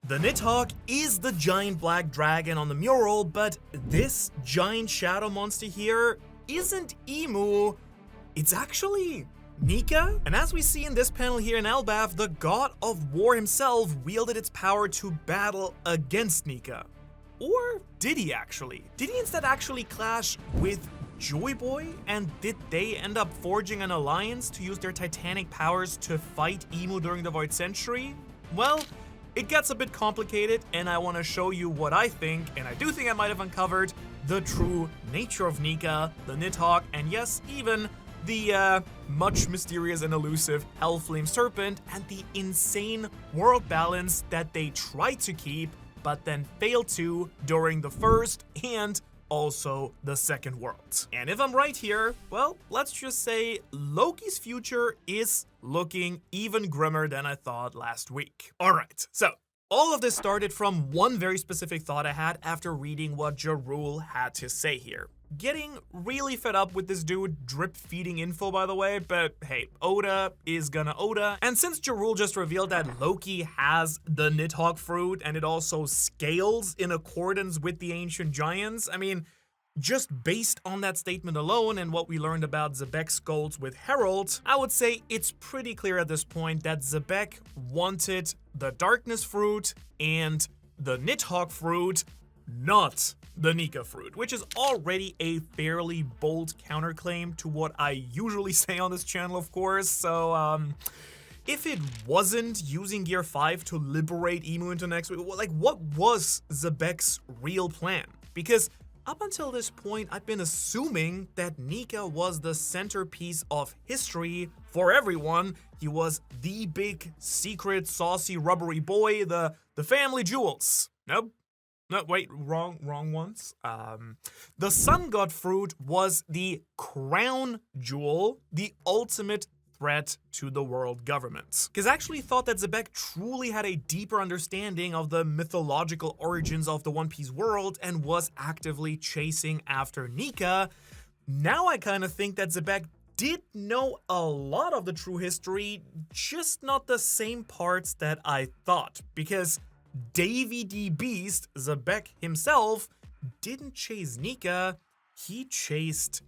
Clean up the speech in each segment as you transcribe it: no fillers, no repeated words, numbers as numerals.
The Nidhogg is the giant black dragon on the mural, but this giant shadow monster here isn't Emu, it's actually Nika. And as we see in this panel here in Elbaf, the god of war himself wielded its power to battle against Nika. Or did he actually? Did he instead actually clash with Joyboy? And did they end up forging an alliance to use their titanic powers to fight Emu during the Void Century? Well, it gets a bit complicated, and I want to show you what I think, and I do think I might have uncovered the true nature of Nika, the Nidhogg, and yes, even the much mysterious and elusive Hellflame Serpent, and the insane world balance that they tried to keep, but then failed to during the first and also the second world. And if I'm right here, well, let's just say Loki's future is looking even grimmer than I thought last week. Alright, so all of this started from one very specific thought I had after reading what Jarul had to say here. Getting really fed up with this dude drip feeding info, by the way, but hey, Oda is gonna Oda. And since Jarul just revealed that Loki has the Nidhogg fruit and it also scales in accordance with the ancient giants, I mean, just based on that statement alone and what we learned about Xebec's goals with Herald, I would say it's pretty clear at this point that Xebec wanted the darkness fruit and the Nidhogg fruit, not the Nika fruit, which is already a fairly bold counterclaim to what I usually say on this channel, of course. So, if it wasn't using Gear 5 to liberate Emu into next week, like, what was Xebec's real plan? Because up until this point, I've been assuming that Nika was the centerpiece of history for everyone. He was the big, secret, saucy, rubbery boy, the family jewels. Nope. No, wait, wrong ones. The Sun God fruit was the crown jewel, the ultimate threat to the world government. Because I actually thought that Xebec truly had a deeper understanding of the mythological origins of the One Piece world and was actively chasing after Nika. Now I kind of think that Xebec did know a lot of the true history, just not the same parts that I thought. Because Davy D. Beast, Xebec himself, didn't chase Nika, he chased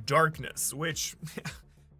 darkness, which,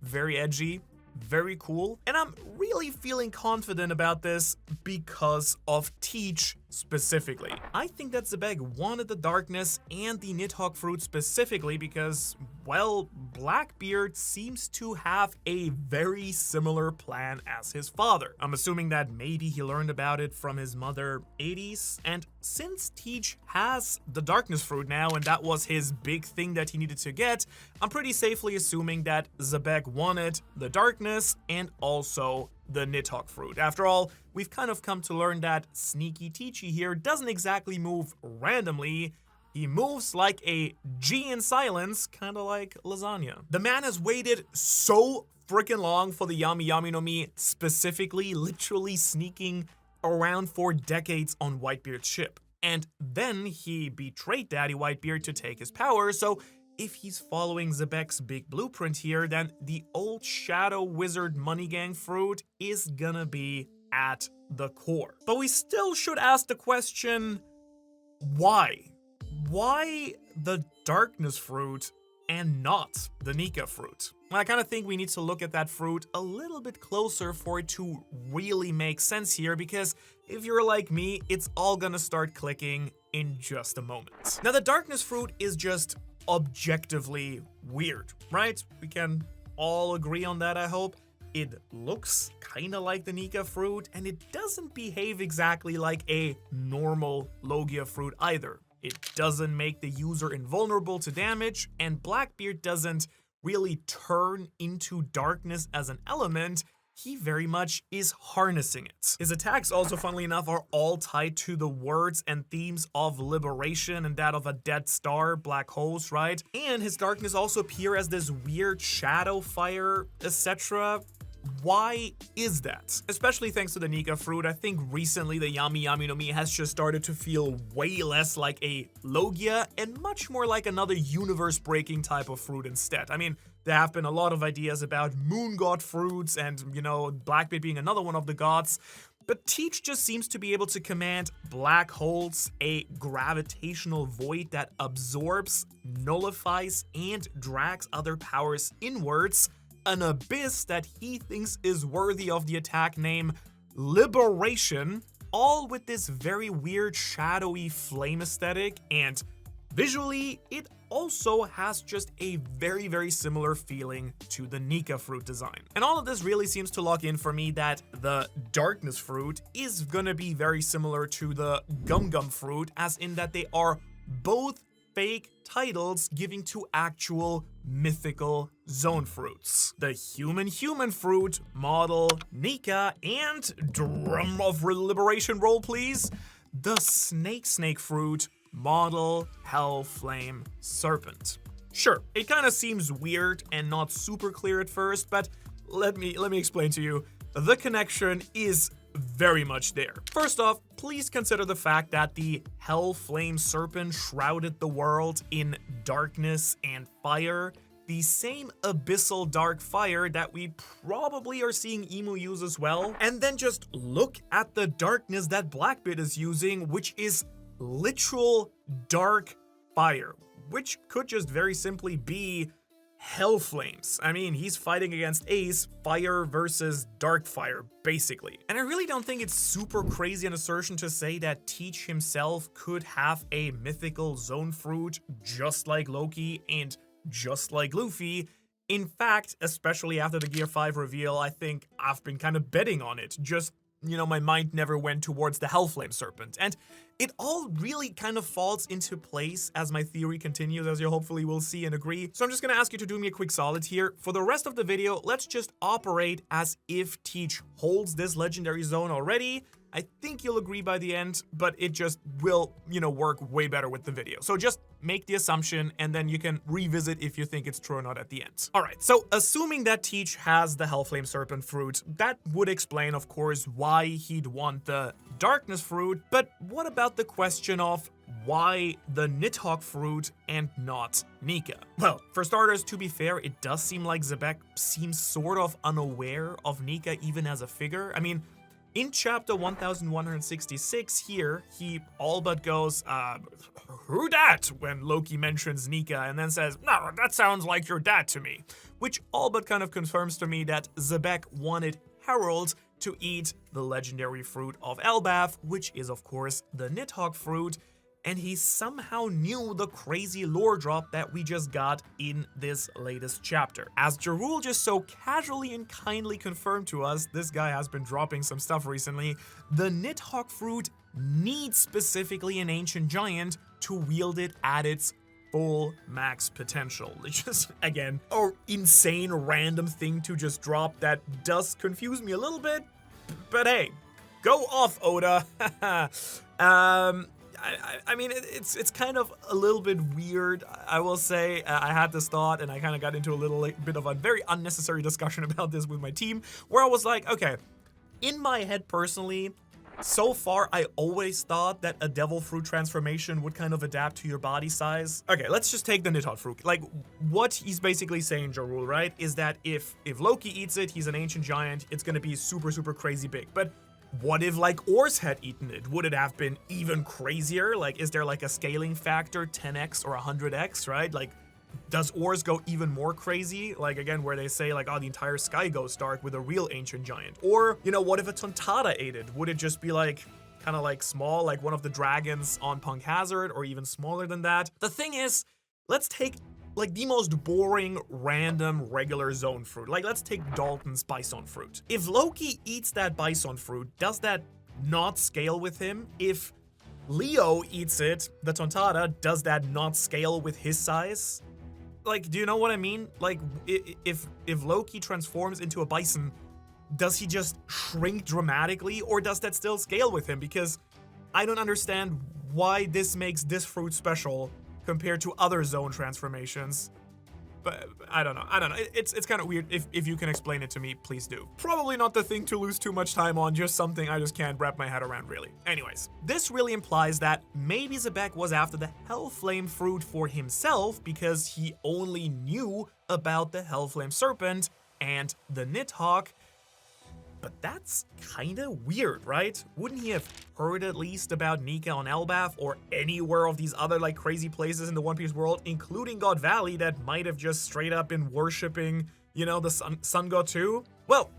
very edgy, very cool. And I'm really feeling confident about this because of Teach specifically. I think that Xebec wanted the darkness and the Nidhogg fruit specifically because, well, Blackbeard seems to have a very similar plan as his father. I'm assuming that maybe he learned about it from his mother, Hades, and since Teach has the darkness fruit now and that was his big thing that he needed to get, I'm pretty safely assuming that Xebec wanted the darkness and also the Nidhogg fruit. After all, we've kind of come to learn that Sneaky Teachy here doesn't exactly move randomly. He moves like a G in silence, kind of like lasagna. The man has waited so freaking long for the Yami Yami no Mi, specifically literally sneaking around for decades on Whitebeard's ship. And then he betrayed Daddy Whitebeard to take his power, so if he's following Xebec's big blueprint here, then the old Shadow Wizard Money Gang fruit is gonna be at the core. But we still should ask the question, why? Why the darkness fruit and not the Nika fruit? I kind of think we need to look at that fruit a little bit closer for it to really make sense here, because if you're like me, it's all gonna start clicking in just a moment. Now, the darkness fruit is just objectively weird, right? We can all agree on that, I hope. It looks kind of like the Nika fruit, and it doesn't behave exactly like a normal Logia fruit either. It doesn't make the user invulnerable to damage, and Blackbeard doesn't really turn into darkness as an element. He very much is harnessing it. His attacks also, funnily enough, are all tied to the words and themes of liberation and that of a dead star, black holes, right? And his darkness also appear as this weird shadow fire, etc. Why is that? Especially thanks to the Nika fruit, I think recently the Yami Yami no Mi has just started to feel way less like a Logia and much more like another universe-breaking type of fruit instead. I mean, there have been a lot of ideas about moon god fruits and, you know, Blackbeard being another one of the gods. But Teach just seems to be able to command black holes, a gravitational void that absorbs, nullifies, and drags other powers inwards, an abyss that he thinks is worthy of the attack name Liberation, all with this very weird shadowy flame aesthetic, and visually, it also has just a very, very similar feeling to the Nika fruit design. And all of this really seems to lock in for me that the Darkness fruit is gonna be very similar to the Gum Gum fruit, as in that they are both fake titles giving to actual mythical zone fruits. The human fruit, model Nika, and drum of liberation roll please, the snake fruit, model Hellflame Serpent. Sure, it kind of seems weird and not super clear at first, but let me explain to you. The connection is very much there. First off, please consider the fact that the Hellflame Serpent shrouded the world in darkness and fire, the same abyssal dark fire that we probably are seeing Emu use as well. And then just look at the darkness that Blackbit is using, which is literal dark fire, which could just very simply be hell flames. I mean, he's fighting against Ace, fire versus dark fire, basically. And I really don't think it's super crazy an assertion to say that Teach himself could have a mythical zone fruit just like Loki and just like Luffy. In fact, especially after the Gear 5 reveal, I think I've been kind of betting on it. Just, you know, my mind never went towards the Hellflame Serpent. And it all really kind of falls into place as my theory continues, as you hopefully will see and agree. So I'm just gonna ask you to do me a quick solid here. For the rest of the video, let's just operate as if Teach holds this legendary zone already. I think you'll agree by the end, but it just will, you know, work way better with the video. So just make the assumption and then you can revisit if you think it's true or not at the end. All right, so assuming that Teach has the Hellflame Serpent fruit, that would explain, of course, why he'd want the Darkness fruit, but what about the question of why the Nidhogg fruit and not Nika? Well, for starters, to be fair, it does seem like Xebec seems sort of unaware of Nika even as a figure. I mean, in chapter 1166 here, he all but goes, who dat? When Loki mentions Nika and then says, no, that sounds like your dad to me. Which all but kind of confirms to me that Xebec wanted Harold to eat the legendary fruit of Elbaf, which is of course the Nidhogg fruit, and he somehow knew the crazy lore drop that we just got in this latest chapter. As Jarul just so casually and kindly confirmed to us, this guy has been dropping some stuff recently, the Nidhogg fruit needs specifically an ancient giant to wield it at its full max potential. It's just, again, an insane random thing to just drop that does confuse me a little bit, but hey, go off, Oda. I mean, it's kind of a little bit weird, I will say. I had this thought and I kind of got into a little bit of a very unnecessary discussion about this with my team, where I was like, okay, in my head personally, so far I always thought that a devil fruit transformation would kind of adapt to your body size. Okay, let's just take the Nidhogg fruit. Like, what he's basically saying, Jarul, right, is that if Loki eats it, he's an ancient giant, it's gonna be super, super crazy big. But what if, like, Ors had eaten it? Would it have been even crazier? Like, is there, like, a scaling factor, 10x or 100x, right? Like, does Ors go even more crazy? Like, again, where they say, like, oh, the entire sky goes dark with a real ancient giant. Or, you know, what if a Tontata ate it? Would it just be, like, kind of, like, small, like one of the dragons on Punk Hazard, or even smaller than that? The thing is, let's take, like, the most boring, random, regular zone fruit. Like, let's take Dalton's bison fruit. If Loki eats that bison fruit, does that not scale with him? If Leo eats it, the Tontata, does that not scale with his size? Like, do you know what I mean? Like, if Loki transforms into a bison, does he just shrink dramatically, or does that still scale with him? Because I don't understand why this makes this fruit special compared to other zone transformations. But I don't know. It's kind of weird. If you can explain it to me, please do. Probably not the thing to lose too much time on, just something I just can't wrap my head around, really. Anyways, this really implies that maybe Xebec was after the Hellflame fruit for himself because he only knew about the Hellflame Serpent and the Nidhogg. But that's kinda weird, right? Wouldn't he have heard at least about Nika on Elbaf or anywhere of these other like crazy places in the One Piece world, including God Valley, that might have just straight up been worshipping, you know, the sun god too? Well,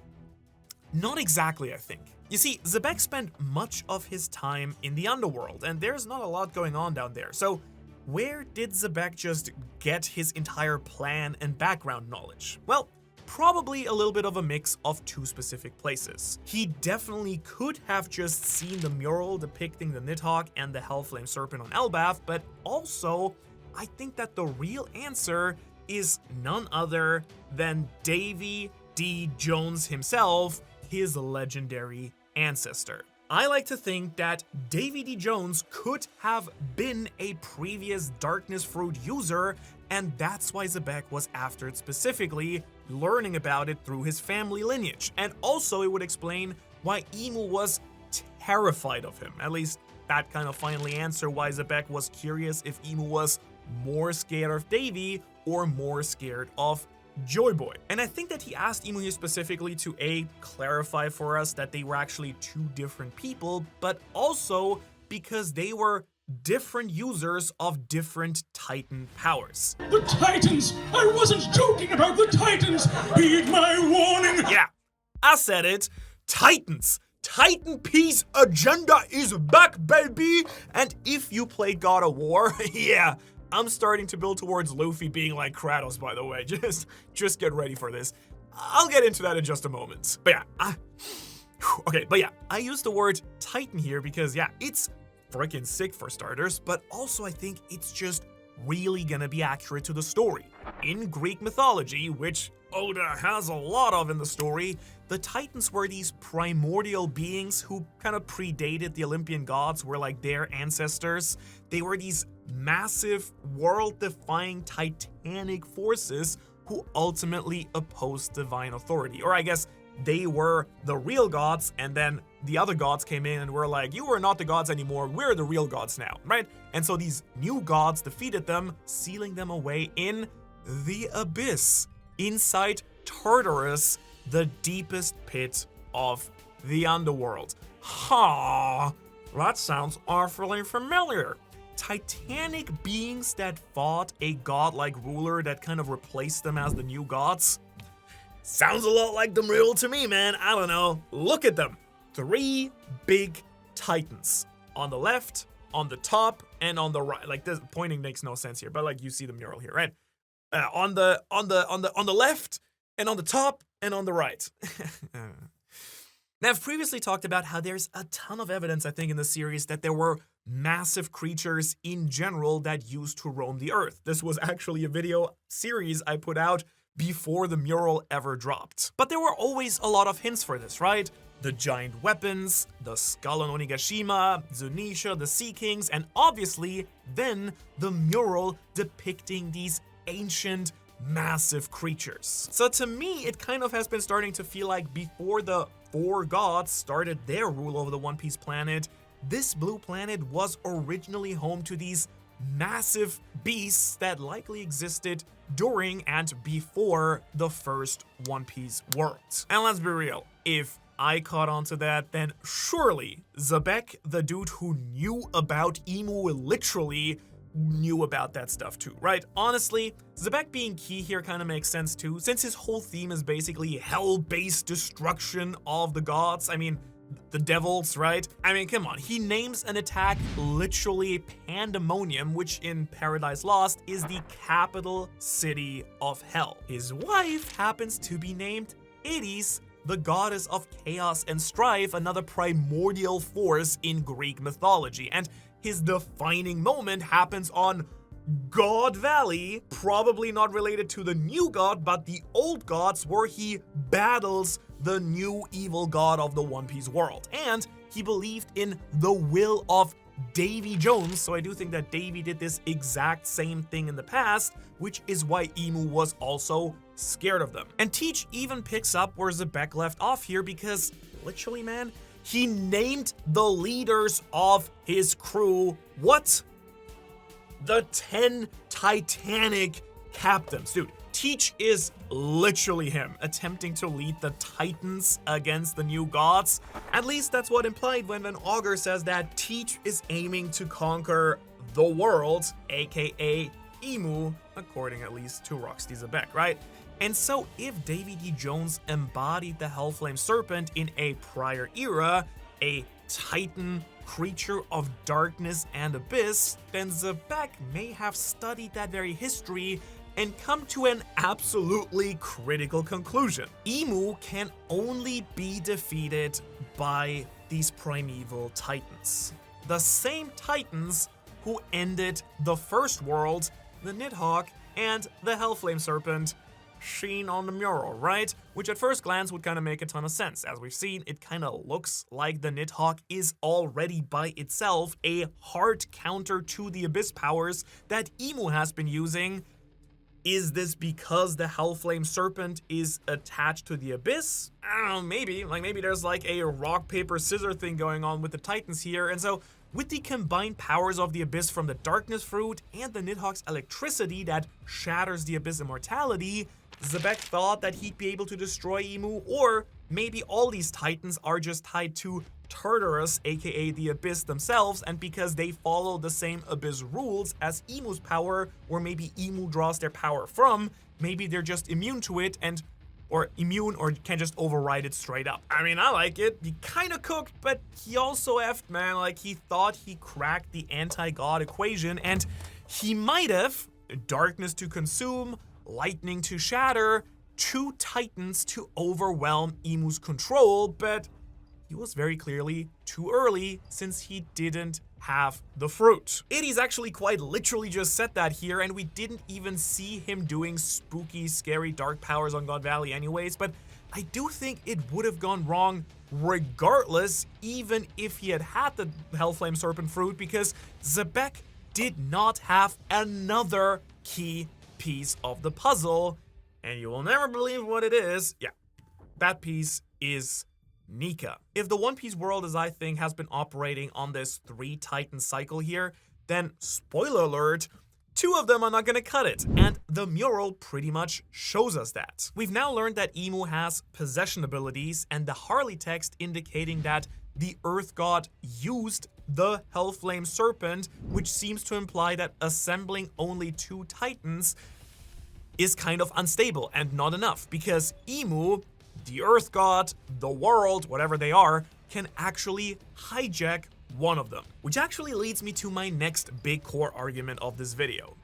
not exactly, I think. You see, Xebec spent much of his time in the underworld, and there's not a lot going on down there. So where did Xebec just get his entire plan and background knowledge? Well, probably a little bit of a mix of two specific places. He definitely could have just seen the mural depicting the Nidhogg and the Hellflame Serpent on Elbaf, but also, I think that the real answer is none other than Davy D. Jones himself, his legendary ancestor. I like to think that Davy D. Jones could have been a previous Darkness Fruit user, and that's why Xebec was after it specifically, learning about it through his family lineage. And also it would explain why Imu was terrified of him. At least that kind of finally answer why Xebec was curious if Imu was more scared of Davy or more scared of Joyboy. And I think that he asked Imu here specifically to A, clarify for us that they were actually two different people, but also because they were different users of different Titan powers. The Titans! I wasn't joking about the Titans! Heed my warning! Yeah, I said it. Titans! Titan Peace agenda is back, baby! And if you play God of War, yeah, I'm starting to build towards Luffy being like Kratos, by the way. Just get ready for this. I'll get into that in just a moment. But yeah, I use the word Titan here because, yeah, it's freaking sick for starters, but also I think it's just really gonna be accurate to the story. In Greek mythology, which Oda has a lot of in the story, the Titans were these primordial beings who kind of predated the Olympian gods, were like their ancestors. They were these massive, world-defying titanic forces who ultimately opposed divine authority. Or I guess they were the real gods, and then the other gods came in and were like, you are not the gods anymore, we're the real gods now, right? And so these new gods defeated them, sealing them away in the abyss, inside Tartarus, the deepest pit of the underworld. Ha! That sounds awfully familiar. Titanic beings that fought a godlike ruler that kind of replaced them as the new gods? Sounds a lot like the riddle to me, man. I don't know. Look at them. 3 big titans. On the left, on the top, and on the right. Like, this pointing makes no sense here, but like you see the mural here, right? On the left, and on the top, and on the right. Now, I've previously talked about how there's a ton of evidence, I think, in the series that there were massive creatures in general that used to roam the earth. This was actually a video series I put out before the mural ever dropped. But there were always a lot of hints for this, right? The giant weapons, the skull on Onigashima, Zunisha, the Sea Kings, and obviously then the mural depicting these ancient, massive creatures. So to me, it kind of has been starting to feel like before the 4 gods started their rule over the One Piece planet, this blue planet was originally home to these massive beasts that likely existed during and before the first One Piece world. And let's be real, if I caught on to that, then surely Xebec, the dude who knew about Imu, literally knew about that stuff too, right? Honestly, Xebec being key here kind of makes sense too, since his whole theme is basically hell-based destruction of the gods. I mean, the devils, right? I mean, come on, he names an attack literally Pandemonium, which in Paradise Lost is the capital city of hell. His wife happens to be named Hades, the goddess of chaos and strife, another primordial force in Greek mythology, and his defining moment happens on God Valley, probably not related to the new god, but the old gods, where he battles the new evil god of the One Piece world. And he believed in the will of Davy Jones, so I do think that Davy did this exact same thing in the past, which is why Imu was also scared of them. And Teach even picks up where Xebec left off here because, literally, man, he named the leaders of his crew, what? The 10 Titanic captains. Dude, Teach is literally him, attempting to lead the Titans against the new gods. At least that's what implied when an augur says that Teach is aiming to conquer the world, aka Emu, according at least to Roxy Xebec, right? And so if Davy D. Jones embodied the Hellflame Serpent in a prior era, a Titan creature of darkness and abyss, then Xebec may have studied that very history and come to an absolutely critical conclusion. Emu can only be defeated by these primeval Titans. The same Titans who ended the first world, the Nidhogg, and the Hellflame Serpent, seen on the mural, right? Which at first glance would kind of make a ton of sense. As we've seen, it kind of looks like the Nidhogg is already by itself a hard counter to the Abyss powers that Emu has been using. Is this because the Hellflame Serpent is attached to the Abyss? I don't know, maybe. Maybe there's like a rock, paper, scissors thing going on with the Titans here. And so with the combined powers of the Abyss from the Darkness Fruit and the Nidhogg's electricity that shatters the Abyss immortality, Xebec thought that he'd be able to destroy Emu, or maybe all these Titans are just tied to Tartarus, aka the Abyss themselves, and because they follow the same Abyss rules as Emu's power, or maybe Emu draws their power from, maybe they're just immune to it or can just override it straight up. I mean, I like it. He kind of cooked, but he also effed, man. Like, he thought he cracked the anti-god equation, and he might have darkness to consume, lightning to shatter, 2 Titans to overwhelm Emu's control, but he was very clearly too early since he didn't have the fruit. Itty's actually quite literally just said that here, and we didn't even see him doing spooky, scary, dark powers on God Valley anyways, but I do think it would have gone wrong regardless, even if he had had the Hellflame Serpent fruit, because Xebec did not have another key piece of the puzzle, and you will never believe what it is. Yeah, that piece is Nika. If the One Piece world, as I think, has been operating on this 3 Titan cycle here, then spoiler alert, 2 of them are not gonna cut it, and the mural pretty much shows us that. We've now learned that Emu has possession abilities, and the Harley text indicating that the Earth God used the Hellflame Serpent, which seems to imply that assembling only 2 Titans is kind of unstable and not enough, because Emu, the Earth God, the world, whatever they are, can actually hijack one of them. Which actually leads me to my next big core argument of this video.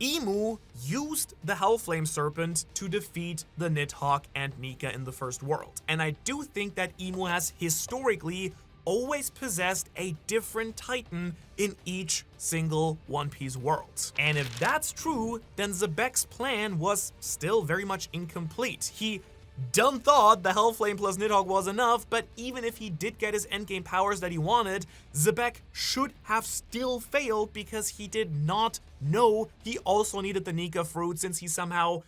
Emu used the Hellflame Serpent to defeat the Nidhogg and Nika in the first world. And I do think that Emu has historically always possessed a different Titan in each single One Piece world. And if that's true, then Xebec's plan was still very much incomplete. He done thought the Hellflame plus Nidhogg was enough, but even if he did get his endgame powers that he wanted, Xebec should have still failed because he did not know he also needed the Nika fruit, since he somehow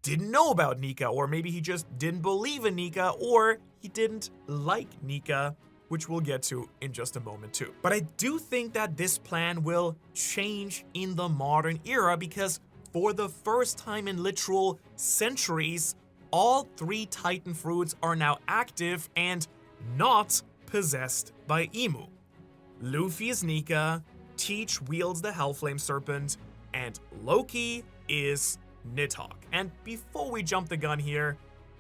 didn't know about Nika, or maybe he just didn't believe in Nika, or he didn't like Nika, which we'll get to in just a moment too. But I do think that this plan will change in the modern era, because for the first time in literal centuries, all 3 Titan fruits are now active and not possessed by Emu. Luffy is Nika, Teach wields the Hellflame Serpent, and Loki is Nidhogg. And before we jump the gun here,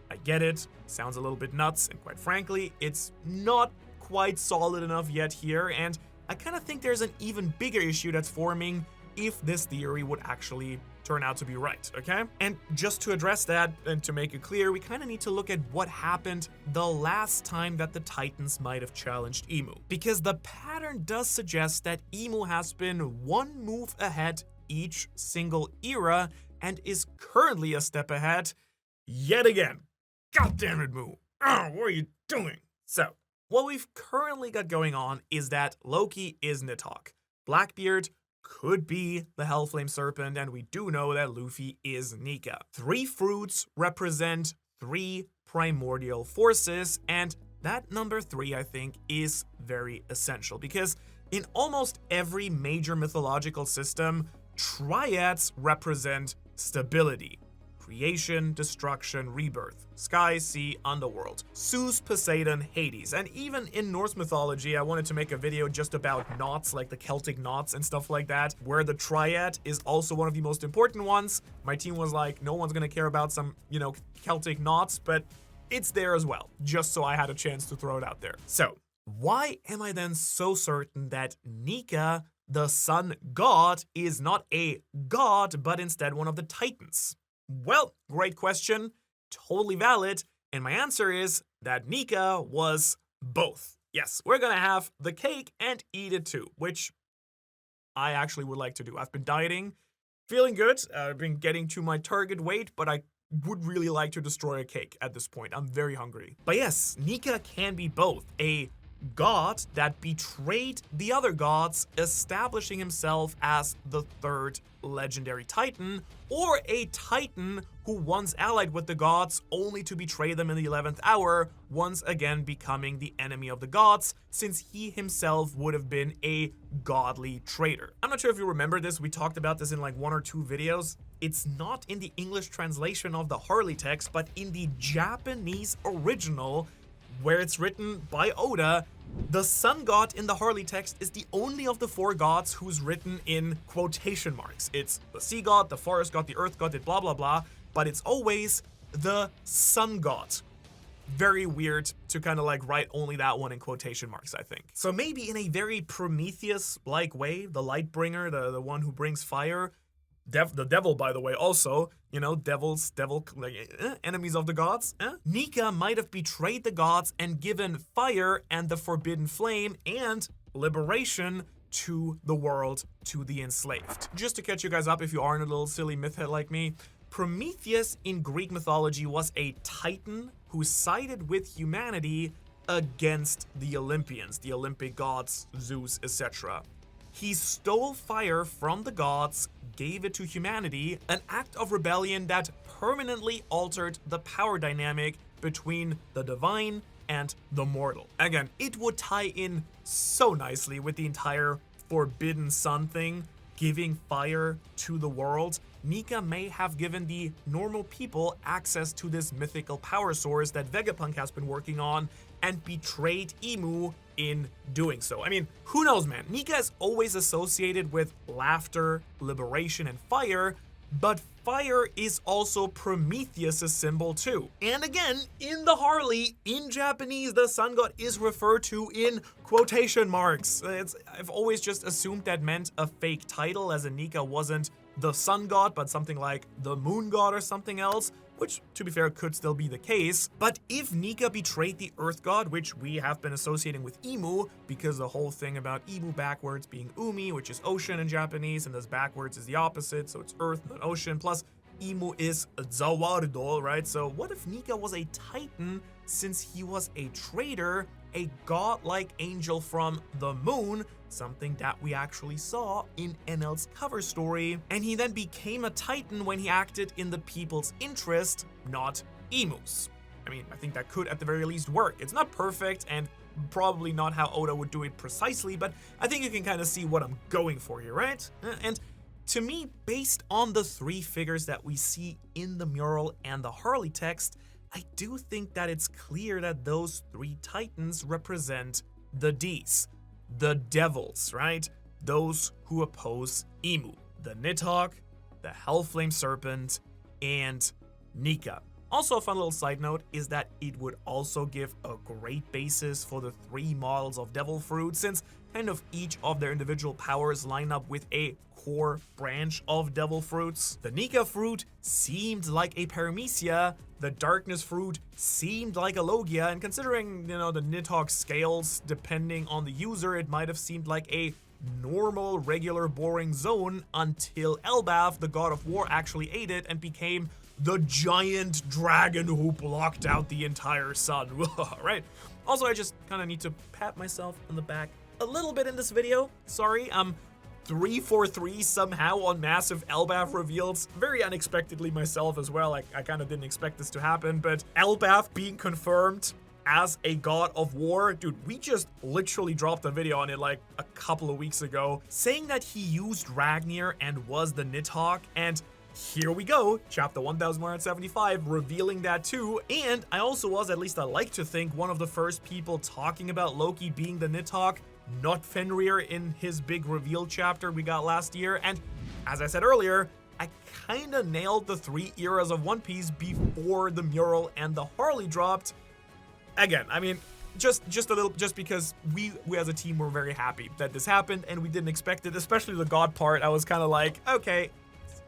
I get it, sounds a little bit nuts, and quite frankly, it's not quite solid enough yet here, and I kind of think there's an even bigger issue that's forming if this theory would actually turn out to be right, okay? And just to address that and to make it clear, we kind of need to look at what happened the last time that the Titans might have challenged Emu. Because the pattern does suggest that Emu has been 1 move ahead each single era and is currently a step ahead yet again. God damn it, Moo. Oh, what are you doing? So, what we've currently got going on is that Loki is Nidhogg. Blackbeard could be the Hellflame Serpent, and we do know that Luffy is Nika. 3 fruits represent 3 primordial forces, and that number 3, I think, is very essential, because in almost every major mythological system, triads represent stability. creation, destruction, rebirth, sky, sea, underworld, Zeus, Poseidon, Hades. And even in Norse mythology, I wanted to make a video just about knots, like the Celtic knots and stuff like that, where the triad is also one of the most important ones. My team was like, no one's gonna care about some, Celtic knots, but it's there as well, just so I had a chance to throw it out there. So, why am I then so certain that Nika, the sun god, is not a god, but instead one of the titans? Well, great question, totally valid, and my answer is that Nika was both. Yes, we're gonna have the cake and eat it too, which I actually would like to do. I've been dieting, feeling good, I've been getting to my target weight, but I would really like to destroy a cake at this point. I'm very hungry. But yes, Nika can be both a god that betrayed the other gods, establishing himself as the third legendary titan, or a titan who once allied with the gods only to betray them in the 11th hour, once again becoming the enemy of the gods, since he himself would have been a godly traitor. I'm not sure if you remember this, we talked about this in like 1 or 2 videos. It's not in the English translation of the Harley text, but in the Japanese original, where it's written by Oda, the sun god in the Harley text is the only of the 4 gods who's written in quotation marks. It's the sea god, the forest god, the earth god, it blah blah blah, but it's always the sun god. Very weird to kind of like write only that one in quotation marks, I think. So maybe in a very Prometheus-like way, the Lightbringer, the one who brings fire, the devil, by the way, also, enemies of the gods. Nika might have betrayed the gods and given fire and the forbidden flame and liberation to the world, to the enslaved. Just to catch you guys up if you aren't a little silly myth head like me, Prometheus in Greek mythology was a titan who sided with humanity against the Olympians, the Olympic gods, Zeus, etc. He stole fire from the gods, gave it to humanity, an act of rebellion that permanently altered the power dynamic between the divine and the mortal. Again, it would tie in so nicely with the entire forbidden sun thing, giving fire to the world. Nika may have given the normal people access to this mythical power source that Vegapunk has been working on and betrayed Imu in doing so. I mean, who knows, man? Nika is always associated with laughter, liberation, and fire, but fire is also Prometheus' symbol too. And again, in the Harley, in Japanese, the sun god is referred to in quotation marks. I've always just assumed that meant a fake title, as in Nika wasn't the sun god, but something like the moon god or something else, which, to be fair, could still be the case. But if Nika betrayed the earth god, which we have been associating with Imu, because the whole thing about Imu backwards being Umi, which is ocean in Japanese, and this backwards is the opposite, so it's earth and ocean, plus Imu is Zawardo, right? So what if Nika was a titan, since he was a traitor, a godlike angel from the moon, something that we actually saw in NL's cover story, and he then became a titan when he acted in the people's interest, not Imu's. I mean, I think that could at the very least work. It's not perfect and probably not how Oda would do it precisely, but I think you can kind of see what I'm going for here, right? And to me, based on the 3 figures that we see in the mural and the Harley text, I do think that it's clear that those 3 titans represent the Ds, the devils, right? Those who oppose Imu, the Nidhogg, the Hellflame Serpent, and Nika. Also, a fun little side note is that it would also give a great basis for the 3 models of Devil Fruit, since kind of each of their individual powers line up with a core branch of Devil Fruits. The Nika fruit seemed like a Paramecia, the Darkness fruit seemed like a Logia, and considering, the Nidhogg scales, depending on the user, it might have seemed like a normal, regular, boring zone until Elbaf, the god of war, actually ate it and became the giant dragon who blocked out the entire sun. Right? Also, I just kind of need to pat myself on the back a little bit in this video. Sorry, 343 somehow on massive Elbaf reveals, very unexpectedly myself as well. I kind of didn't expect this to happen, but Elbaf being confirmed as a god of war. Dude, we just literally dropped a video on it like a couple of weeks ago, saying that he used Ragnir and was the Nidhogg, and here we go, chapter 1175, revealing that too. And I also was, at least I like to think, one of the first people talking about Loki being the Nidhogg, not Fenrir in his big reveal chapter we got last year. And as I said earlier, I kinda nailed the 3 eras of One Piece before the mural and the Harley dropped. Again, I mean, just a little, just because we as a team were very happy that this happened and we didn't expect it, especially the god part. I was kind of like, okay,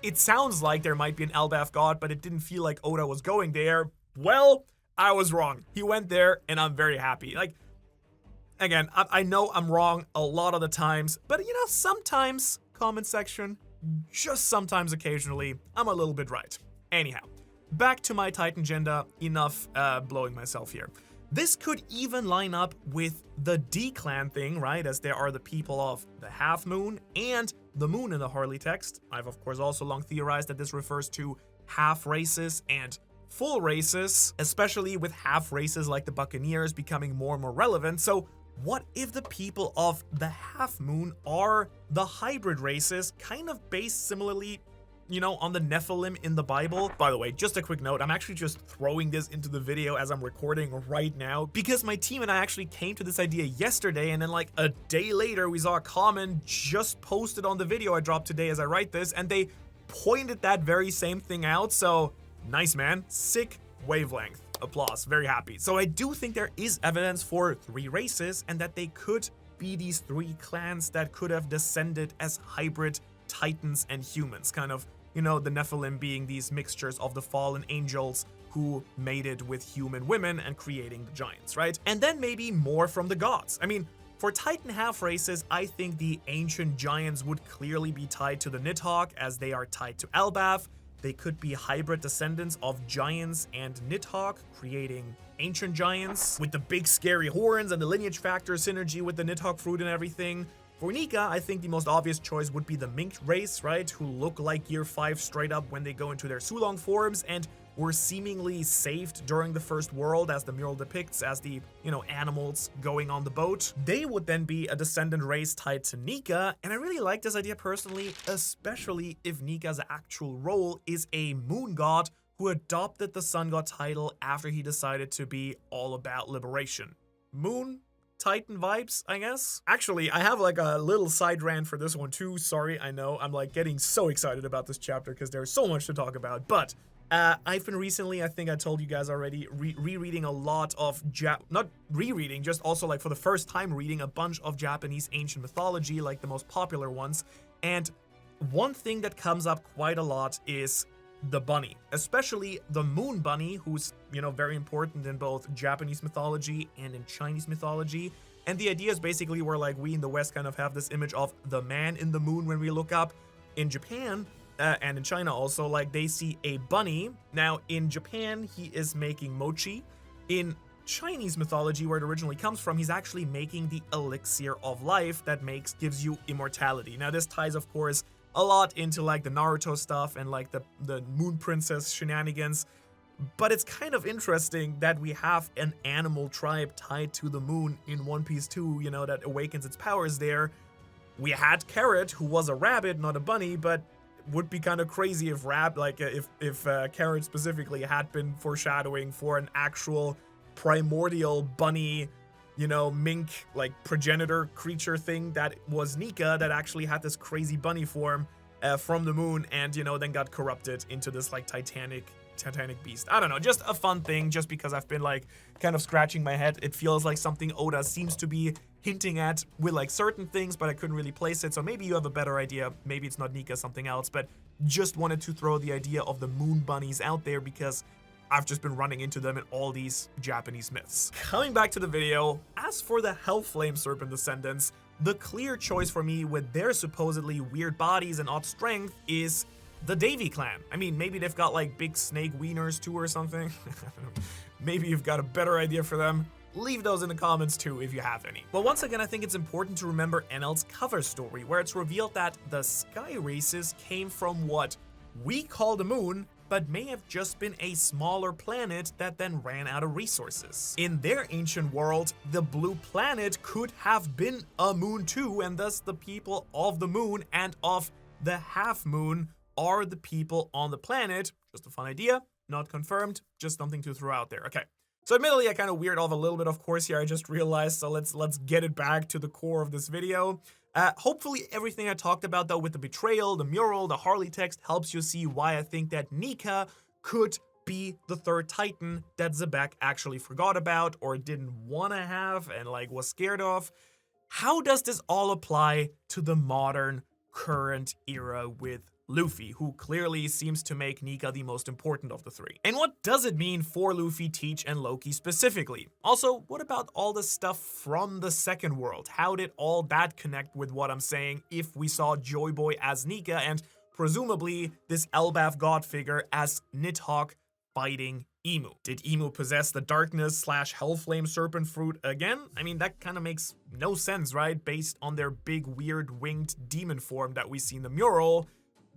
it sounds like there might be an Elbaf god, but it didn't feel like Oda was going there. Well, I was wrong. He went there, and I'm very happy. Like, again, I know I'm wrong a lot of the times, but you know, sometimes, comment section, just sometimes, occasionally, I'm a little bit right. Anyhow, back to my Titan agenda. Enough blowing myself here. This could even line up with the D-Clan thing, right? As there are the people of the Half Moon and the Moon in the Harley text. I've of course also long theorized that this refers to half races and full races, especially with half races like the Buccaneers becoming more and more relevant. So what if the people of the Half Moon are the hybrid races, kind of based similarly, you know, on the Nephilim in the Bible? By the way, just a quick note, I'm actually just throwing this into the video as I'm recording right now because my team and I actually came to this idea yesterday, and then like a day later we saw a comment just posted on the video I dropped today as I write this, and they pointed that very same thing out. So nice, man. Sick wavelength. Applause. Very happy. So I do think there is evidence for 3 races and that they could be these 3 clans that could have descended as hybrid Titans and humans, kind of, you know, the Nephilim being these mixtures of the fallen angels who mated with human women and creating the giants, right? And then maybe more from the gods. I mean, for Titan half races, I think the ancient giants would clearly be tied to the Nidhogg, as they are tied to Elbaf. They could be hybrid descendants of giants and Nidhogg, creating ancient giants with the big scary horns and the lineage factor synergy with the Nidhogg fruit and everything. For Nika, I think the most obvious choice would be the Mink race, right? Who look like Year 5 straight up when they go into their Sulong forms and were seemingly saved during the First World, as the mural depicts, as the, you know, animals going on the boat. They would then be a descendant race tied to Nika, and I really like this idea personally, especially if Nika's actual role is a moon god who adopted the sun god title after he decided to be all about liberation. Moon Titan vibes, I guess. Actually, I have like a little side rant for this one too. Sorry, I know I'm like getting so excited about this chapter because there's so much to talk about, but I've been recently, I think I told you guys already, rereading a lot of not rereading, just also like for the first time reading a bunch of Japanese ancient mythology, like the most popular ones. And one thing that comes up quite a lot is the bunny, especially the moon bunny, who's, you know, very important in both Japanese mythology and in Chinese mythology. And the idea is basically where like we in the West kind of have this image of the man in the moon when we look up. In Japan, and in China also, like they see a bunny. Now in Japan, he is making mochi. In Chinese mythology, where it originally comes from, he's actually making the elixir of life that gives you immortality. Now this ties, of course, a lot into like the Naruto stuff and like the Moon Princess shenanigans. But it's kind of interesting that we have an animal tribe tied to the moon in One Piece 2, you know, that awakens its powers there. We had Carrot, who was a rabbit, not a bunny, but would be kind of crazy if Carrot specifically had been foreshadowing for an actual primordial bunny, you know, mink, like progenitor creature thing that was Nika, that actually had this crazy bunny form from the moon and, you know, then got corrupted into this like titanic beast. I don't know, just a fun thing, just because I've been like kind of scratching my head. It feels like something Oda seems to be hinting at with like certain things, but I couldn't really place it. So maybe you have a better idea. Maybe it's not Nika, something else, but just wanted to throw the idea of the moon bunnies out there because I've just been running into them in all these Japanese myths. Coming back to the video, as for the Hellflame Serpent descendants, the clear choice for me with their supposedly weird bodies and odd strength is the Davy clan. I mean, maybe they've got like big snake wieners too or something. Maybe you've got a better idea for them. Leave those in the comments too if you have any. But once again, I think it's important to remember NL's cover story, where it's revealed that the sky races came from what we call the moon, but may have just been a smaller planet that then ran out of resources. In their ancient world, the blue planet could have been a moon too, and thus the people of the moon and of the half moon are the people on the planet. Just a fun idea, not confirmed, just something to throw out there. Okay. So admittedly, I kind of veered off a little bit, of course, here. I just realized, so let's get it back to the core of this video. Hopefully everything I talked about, though, with the betrayal, the mural, the Harley text, helps you see why I think that Nika could be the third Titan that Xebec actually forgot about or didn't want to have and, like, was scared of. How does this all apply to the modern, current era with Luffy, who clearly seems to make Nika the most important of the three? And what does it mean for Luffy, Teach, and Loki specifically? Also, what about all the stuff from the second world? How did all that connect with what I'm saying if we saw Joyboy as Nika and presumably this Elbaf god figure as Nidhogg fighting Emu? Did Emu possess the darkness / hellflame serpent fruit again? I mean, that kind of makes no sense, right? Based on their big, weird, winged demon form that we see in the mural.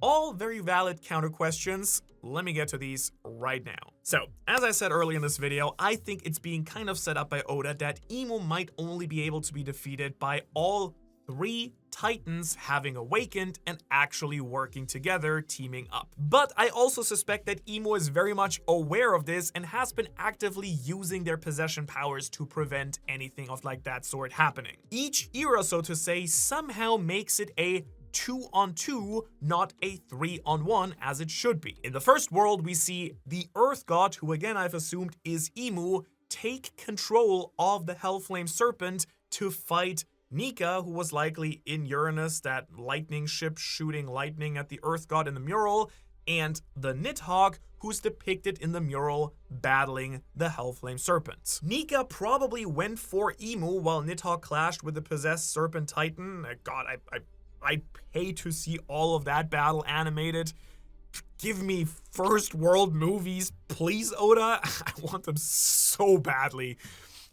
All very valid counter questions. Let me get to these right now. So, as I said earlier in this video, I think it's being kind of set up by Oda that Emu might only be able to be defeated by all three Titans having awakened and actually working together, teaming up. But I also suspect that Emu is very much aware of this and has been actively using their possession powers to prevent anything of like that sort happening. Each era, so to say, somehow makes it a 2-on-2, not a 3-on-1 as it should be. In the first world, we see the Earth God, who again I've assumed is Emu, take control of the Hellflame Serpent to fight Nika, who was likely in Uranus, that lightning ship shooting lightning at the Earth God in the mural, and the Nidhogg, who's depicted in the mural battling the Hellflame Serpent. Nika probably went for Emu while Nidhogg clashed with the possessed Serpent Titan. God, I pay to see all of that battle animated. Give me first world movies, please, Oda. I want them so badly.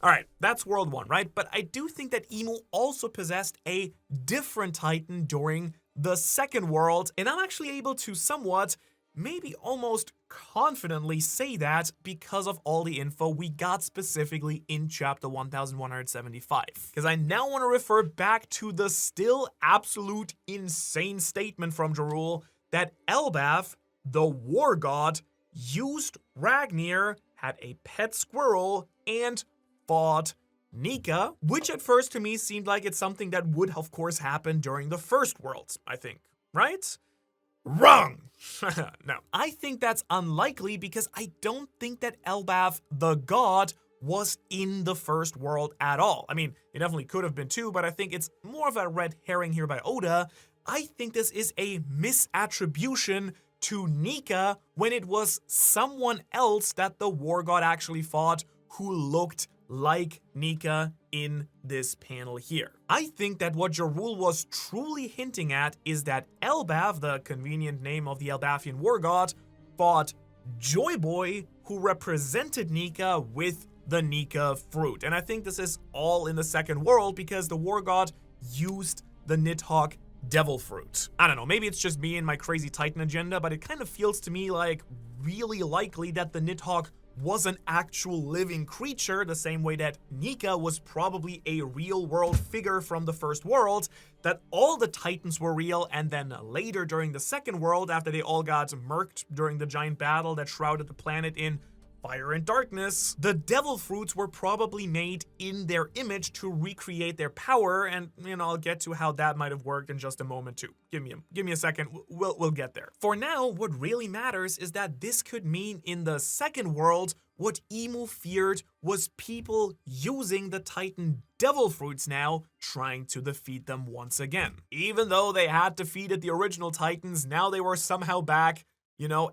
All right, that's world one, right? But I do think that Emu also possessed a different Titan during the second world, and I'm actually able to somewhat, maybe almost confidently say that because of all the info we got specifically in chapter 1175. Because I now want to refer back to the still absolute insane statement from Jarul that Elbaf, the war god, used Ragnir, had a pet squirrel, and fought Nika, which at first to me seemed like it's something that would of course happen during the first world, I think, right? Wrong! No, I think that's unlikely because I don't think that Elbaf, the god, was in the first world at all. I mean, it definitely could have been too, but I think it's more of a red herring here by Oda. I think this is a misattribution to Nika when it was someone else that the war god actually fought who looked like Nika in this panel here. I think that what Jarul was truly hinting at is that Elbaf, the convenient name of the Elbafian war god, fought Joyboy, who represented Nika with the Nika fruit. And I think this is all in the second world because the war god used the Nidhogg devil fruit. I don't know, maybe it's just me and my crazy Titan agenda, but it kind of feels to me like really likely that the Nidhogg was an actual living creature, the same way that Nika was probably a real world figure from the first world, that all the Titans were real, and then later during the second world, after they all got murked during the giant battle that shrouded the planet in fire and darkness, the devil fruits were probably made in their image to recreate their power, and I'll get to how that might have worked in just a moment too. Give me a second, we'll get there. For now, what really matters is that this could mean in the second world, what Emu feared was people using the Titan devil fruits now, trying to defeat them once again. Even though they had defeated the original Titans, now they were somehow back,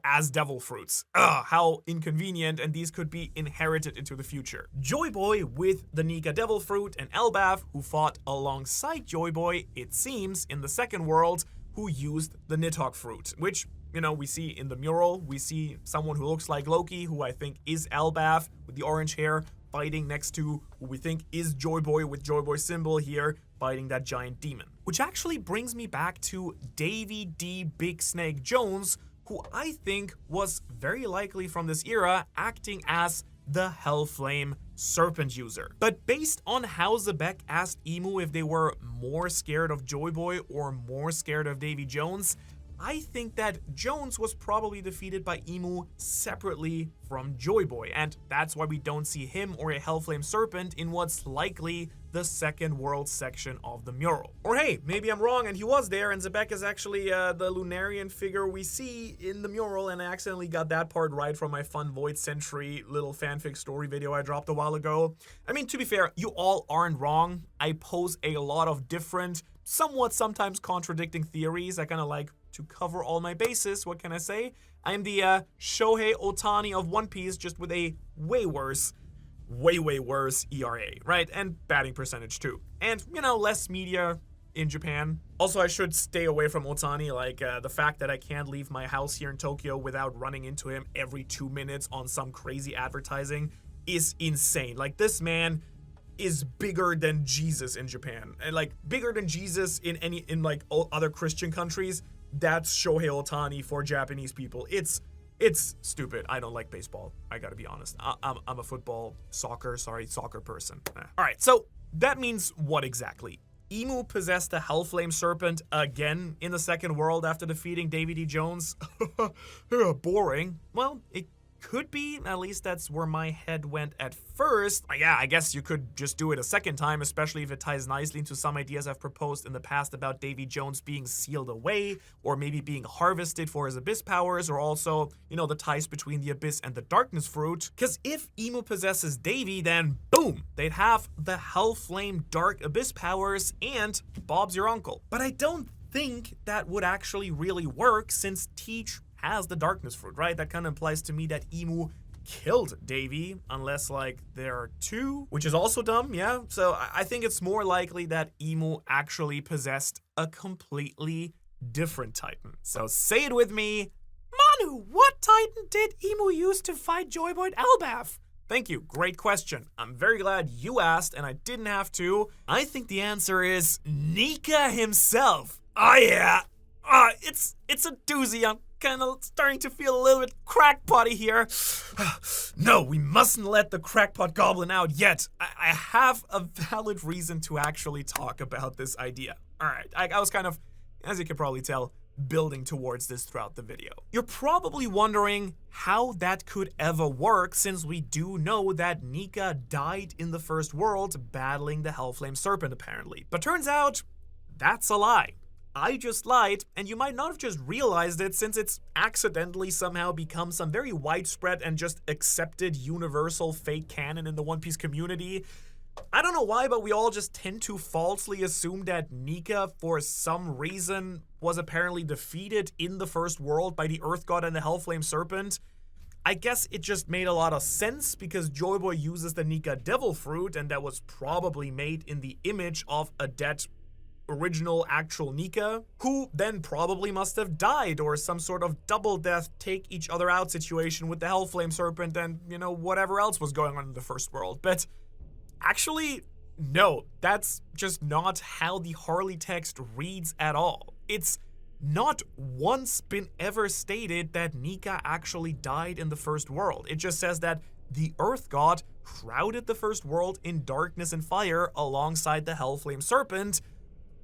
as devil fruits. Ugh, how inconvenient, and these could be inherited into the future. Joyboy with the Nika devil fruit, and Elbaf, who fought alongside Joyboy, it seems, in the second world, who used the Nidhogg fruit, which, we see in the mural. We see someone who looks like Loki, who I think is Elbaf, with the orange hair, fighting next to who we think is Joyboy with Joyboy symbol here, fighting that giant demon. Which actually brings me back to Davy D. Big Snake Jones, who I think was very likely from this era, acting as the Hellflame Serpent user. But based on how Xebec asked Emu if they were more scared of Joyboy or more scared of Davy Jones, I think that Jones was probably defeated by Emu separately from Joyboy, and that's why we don't see him or a Hellflame Serpent in what's likely the second world section of the mural. Or hey, maybe I'm wrong and he was there and Xebec is actually the Lunarian figure we see in the mural, and I accidentally got that part right from my fun Void Century little fanfic story video I dropped a while ago. I mean, to be fair, you all aren't wrong. I pose a lot of different, somewhat sometimes contradicting theories. I kind of like to cover all my bases. What can I say? I am the Shohei Ohtani of One Piece, just with a way worse ERA, right? And batting percentage too. And, you know, less media in Japan. Also, I should stay away from Ohtani, like the fact that I can't leave my house here in Tokyo without running into him every 2 minutes on some crazy advertising is insane. Like, this man is bigger than Jesus in Japan, and like bigger than Jesus in like other Christian countries. That's Shohei Ohtani for Japanese people. It's stupid. I don't like baseball. I gotta be honest. I'm a soccer person. All right, so that means what exactly? Emu possessed the Hellflame Serpent again in the second world after defeating Davy D. Jones? Boring. Well, it could be. At least that's where my head went at first. Yeah, I guess you could just do it a second time, especially if it ties nicely into some ideas I've proposed in the past about Davy Jones being sealed away, or maybe being harvested for his Abyss powers, or also, you know, the ties between the Abyss and the Darkness Fruit. Because if Emu possesses Davy, then boom, they'd have the Hellflame Dark Abyss powers, and Bob's your uncle. But I don't think that would actually really work, since Teach has the Darkness Fruit, right? That kind of implies to me that Emu killed Davy, unless like there are two, which is also dumb, yeah? So I think it's more likely that Emu actually possessed a completely different Titan. So say it with me. Manu, what Titan did Emu use to fight Joyboy Elbaf? Thank you, great question. I'm very glad you asked and I didn't have to. I think the answer is Nika himself. Oh yeah, it's a doozy. I'm kind of starting to feel a little bit crackpotty here. No, we mustn't let the crackpot goblin out yet. I have a valid reason to actually talk about this idea. All right, I was kind of, as you can probably tell, building towards this throughout the video. You're probably wondering how that could ever work, since we do know that Nika died in the first world battling the Hellflame Serpent apparently. But turns out, that's a lie. I just lied, and you might not have just realized it, since it's accidentally somehow become some very widespread and just accepted universal fake canon in the One Piece community. I don't know why, but we all just tend to falsely assume that Nika, for some reason, was apparently defeated in the first world by the Earth God and the Hellflame Serpent. I guess it just made a lot of sense because Joyboy uses the Nika Devil Fruit, and that was probably made in the image of a dead original actual Nika, who then probably must have died, or some sort of double death, take each other out situation with the Hellflame Serpent and, you know, whatever else was going on in the first world. But actually, no, that's just not how the Harley text reads at all. It's not once been ever stated that Nika actually died in the first world. It just says that the Earth God shrouded the first world in darkness and fire alongside the Hellflame Serpent.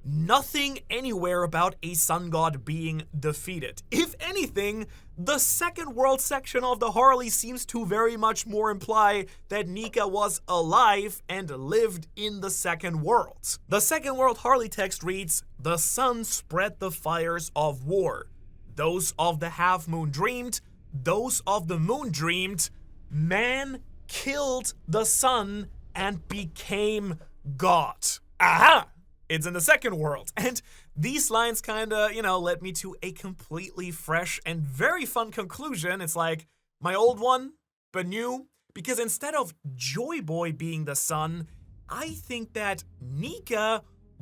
Nothing anywhere about a sun god being defeated. If anything, the second world section of the Harley seems to very much more imply that Nika was alive and lived in the second world. The second world Harley text reads, "The sun spread the fires of war. Those of the half moon dreamed, those of the moon dreamed. Man killed the sun and became God." Aha! It's in the second world. And these lines kinda, you know, led me to a completely fresh and very fun conclusion. It's like my old one, but new. Because instead of Joyboy being the sun, I think that Nika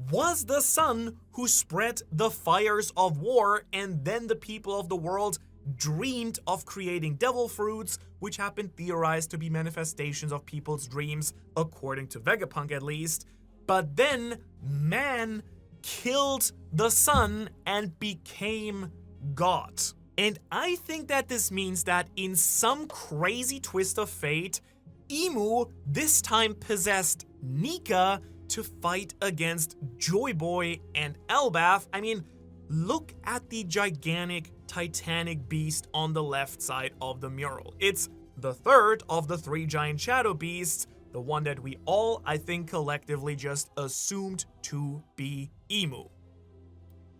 was the sun who spread the fires of war, and then the people of the world dreamed of creating devil fruits, which have been theorized to be manifestations of people's dreams, according to Vegapunk at least. But then man killed the sun and became God. And I think that this means that in some crazy twist of fate, Emu this time possessed Nika to fight against Joyboy and Elbaf. I mean, look at the gigantic titanic beast on the left side of the mural. It's the third of the 3 giant shadow beasts, the one that we all, I think, collectively just assumed to be Emu.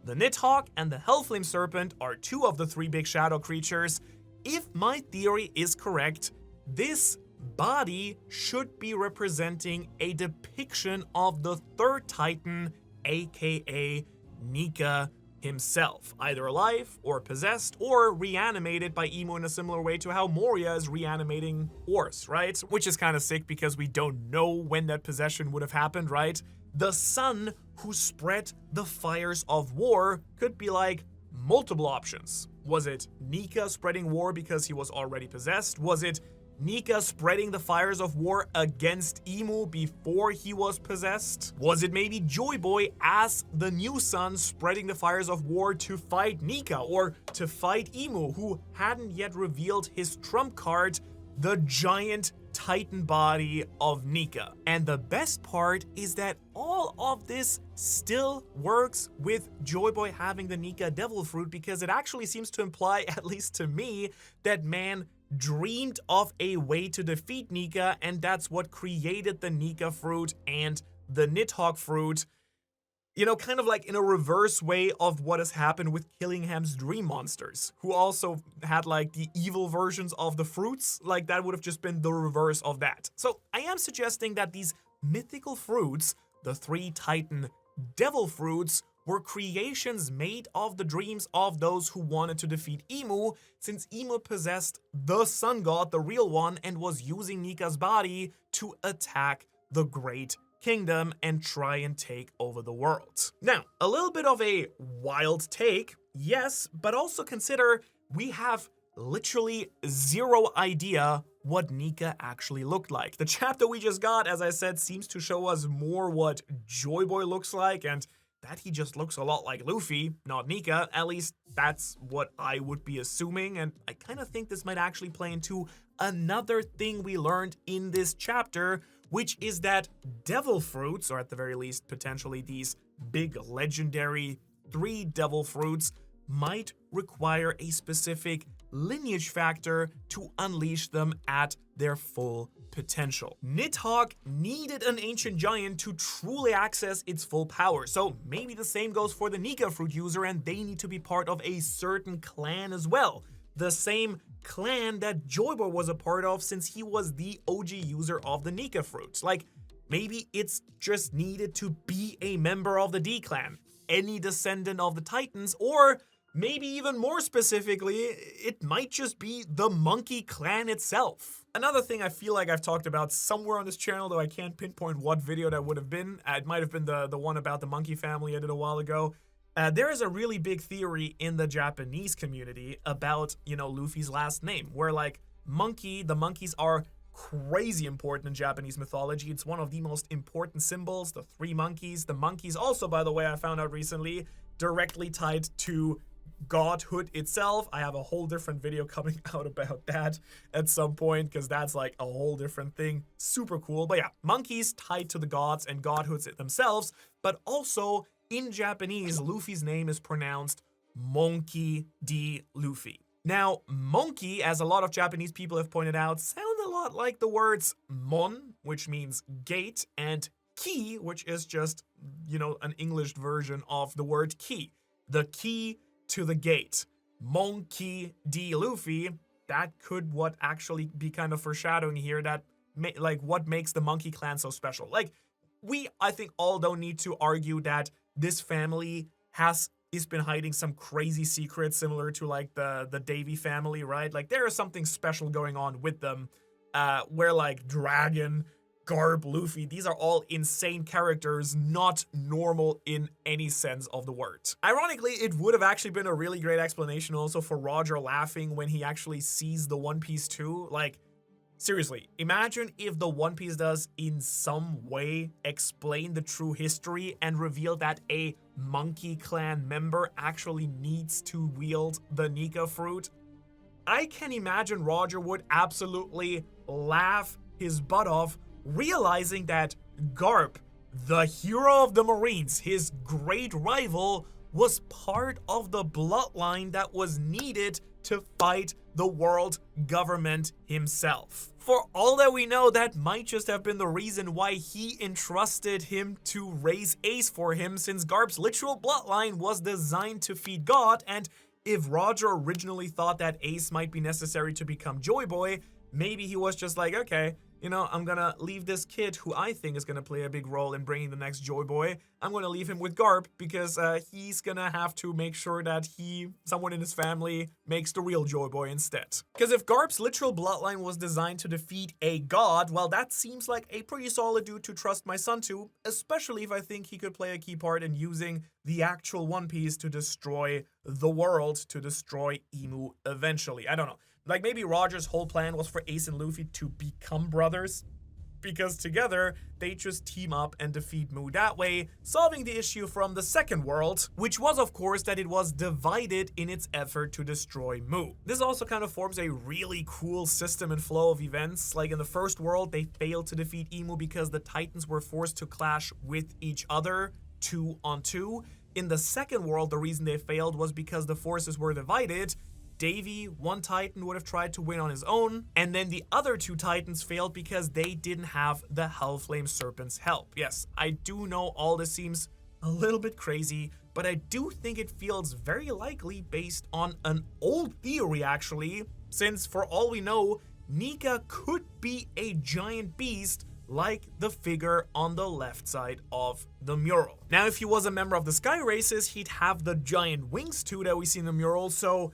The Nidhogg and the Hellflame Serpent are 2 of the 3 big shadow creatures. If my theory is correct, this body should be representing a depiction of the 3rd Titan, aka Nika himself, either alive or possessed or reanimated by Emu in a similar way to how Moria is reanimating Horse, right? Which is kind of sick because we don't know when that possession would have happened, right? The sun who spread the fires of war could be like multiple options. Was it Nika spreading war because he was already possessed? Was it Nika spreading the fires of war against Emu before he was possessed? Was it maybe Joyboy as the new sun spreading the fires of war to fight Nika or to fight Emu, who hadn't yet revealed his trump card, the giant Titan body of Nika? And the best part is that all of this still works with Joyboy having the Nika devil fruit, because it actually seems to imply, at least to me, that man dreamed of a way to defeat Nika, and that's what created the Nika fruit and the Nidhogg fruit. You know, kind of like in a reverse way of what has happened with Killingham's dream monsters, who also had like the evil versions of the fruits. Like that would have just been the reverse of that. So I am suggesting that these mythical fruits, the 3 Titan devil fruits, were creations made of the dreams of those who wanted to defeat Emu, since Emu possessed the sun god, the real one, and was using Nika's body to attack the Great Kingdom and try and take over the world. Now, a little bit of a wild take, yes, but also consider we have literally 0 idea what Nika actually looked like. The chapter we just got, as I said, seems to show us more what Joyboy looks like, and that he just looks a lot like Luffy, not Nika. At least that's what I would be assuming, and I kind of think this might actually play into another thing we learned in this chapter, which is that devil fruits, or at the very least potentially these big legendary 3 devil fruits, might require a specific lineage factor to unleash them at their full potential. Nidhogg needed an ancient giant to truly access its full power, so maybe the same goes for the Nika fruit user, and they need to be part of a certain clan as well. The same clan that Joyboy was a part of, since he was the OG user of the Nika fruit. Like, maybe it's just needed to be a member of the D clan, any descendant of the Titans, or maybe even more specifically, it might just be the monkey clan itself. Another thing I feel like I've talked about somewhere on this channel, though I can't pinpoint what video that would have been. It might have been the one about the monkey family I did a while ago. There is a really big theory in the Japanese community about, you know, Luffy's last name, where like the monkeys are crazy important in Japanese mythology. It's one of the most important symbols, the 3 monkeys. The monkeys also, by the way, I found out recently, directly tied to godhood itself. I have a whole different video coming out about that at some point, because that's like a whole different thing. Super cool. But yeah, monkeys tied to the gods and godhoods themselves, but also in Japanese, Luffy's name is pronounced Monkey D. Luffy. Now, monkey, as a lot of Japanese people have pointed out, sound a lot like the words mon, which means gate, and ki, which is just, you know, an English version of the word key. The key to the gate. Monkey D. Luffy, that could what actually be kind of foreshadowing here that, like, what makes the monkey clan so special. Like, I think all don't need to argue that this family has been hiding some crazy secrets similar to like the Davy family, right? Like there is something special going on with them, where like Dragon, Garb, Luffy, these are all insane characters, not normal in any sense of the word. Ironically, it would have actually been a really great explanation also for Roger laughing when he actually sees the One Piece 2. Like, seriously, imagine if the One Piece does in some way explain the true history and reveal that a Monkey Clan member actually needs to wield the Nika fruit. I can imagine Roger would absolutely laugh his butt off, realizing that Garp, the hero of the Marines, his great rival, was part of the bloodline that was needed to fight the world government himself. For all that we know, that might just have been the reason why he entrusted him to raise Ace for him, since Garp's literal bloodline was designed to feed God, and if Roger originally thought that Ace might be necessary to become Joyboy, maybe he was just like, okay, you know, I'm gonna leave this kid who I think is gonna play a big role in bringing the next Joyboy. I'm gonna leave him with Garp because he's gonna have to make sure that someone in his family makes the real Joyboy instead. Because if Garp's literal bloodline was designed to defeat a god, well, that seems like a pretty solid dude to trust my son to, especially if I think he could play a key part in using the actual One Piece to destroy the world, to destroy Emu eventually. I don't know. Like, maybe Roger's whole plan was for Ace and Luffy to become brothers, because together they just team up and defeat Mu that way, solving the issue from the second world, which was of course that it was divided in its effort to destroy Mu. This also kind of forms a really cool system and flow of events. Like in the first world, they failed to defeat Emu because the Titans were forced to clash with each other 2-on-2. In the second world, the reason they failed was because the forces were divided. Davy, one Titan, would have tried to win on his own, and then the other two Titans failed because they didn't have the Hellflame Serpent's help. Yes, I do know all this seems a little bit crazy, but I do think it feels very likely based on an old theory actually, since for all we know, Nika could be a giant beast like the figure on the left side of the mural. Now, if he was a member of the Sky Races, he'd have the giant wings too that we see in the mural, so